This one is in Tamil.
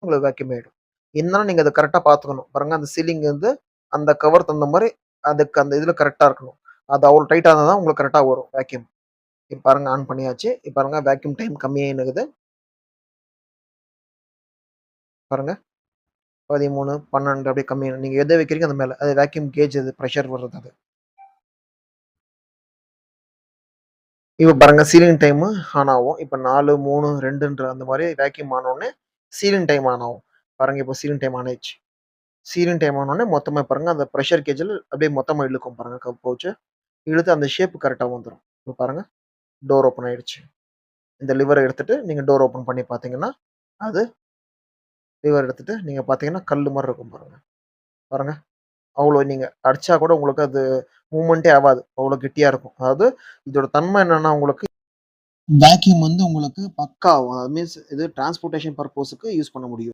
உங்களுக்கு வேக்யூம் ஆயிடும். இருந்தாலும் நீங்க அத கரெக்ட்டா பார்த்துக்கணும். பாருங்க அந்த சீலிங் வந்து அந்த கவர் தகுந்த மாரி அதுக்கு அந்த இதுல கரெக்ட்டா இருக்கணும். அது அவ்வளோ டைட்டா இருந்தா தான் உங்களுக்கு கரெக்ட்டா வரும் வேக்யூம். இப்ப பாருங்க ஆன் பண்ணியாச்சு. இப்ப பாருங்க வேக்யூம் டைம் கம்மியாயின்னு இருக்குது. பாருங்க 13, 12 அப்படியே கம்மியா நீங்க எத வைக்கிறீங்க அந்த மேல. அது வேக்யூம் கேஜ் அது பிரஷர் வர்றது அது. இப்ப பாருங்க சீலிங் டைமு ஆன் ஆகும். இப்ப 4, 3, 2ன்ற அந்த மாரி வேக்யூம் ஆனோனே சீலிங் டைம் ஆன் ஆகும். பாருங்க இப்போ சீலிங் டைம் ஆன் ஆயிடுச்சு. சீலிங் டைம் ஆனோனே மொத்தமா பாருங்க அந்த பிரஷர் கேஜ்ல அப்படியே மொத்தமா இழுக்கும் பாருங்க பவுச்ச. இழுத்து அந்த ஷேப் கரெக்ட்டா வந்துரும். இப்ப பாருங்க டோர் ஓப்பன் ஆயிடுச்சு. இந்த லிவர எடுத்துட்டு நீங்க டோர் ஓப்பன் பண்ணி பார்த்தீங்கன்னா, அது லிவர் எடுத்துட்டு நீங்க பார்த்தீங்கன்னா, கல்லு மாரி இருக்கும் பாருங்க. பாருங்க. அவ்வளோ நீங்க அடிச்சா கூட உங்களுக்கு அது மூவ்மெண்ட்டே ஆவாது. அவ்வளோ கெட்டியா இருக்கும். அதாவது இதோட தன்மை என்னன்னா உங்களுக்கு வேக்யூம் வந்து உங்களுக்கு பக்கா ஆகும். அது மீன்ஸ் இது டிரான்ஸ்போர்டேஷன் பர்ப்போஸ்க்கு யூஸ் பண்ண முடியும்.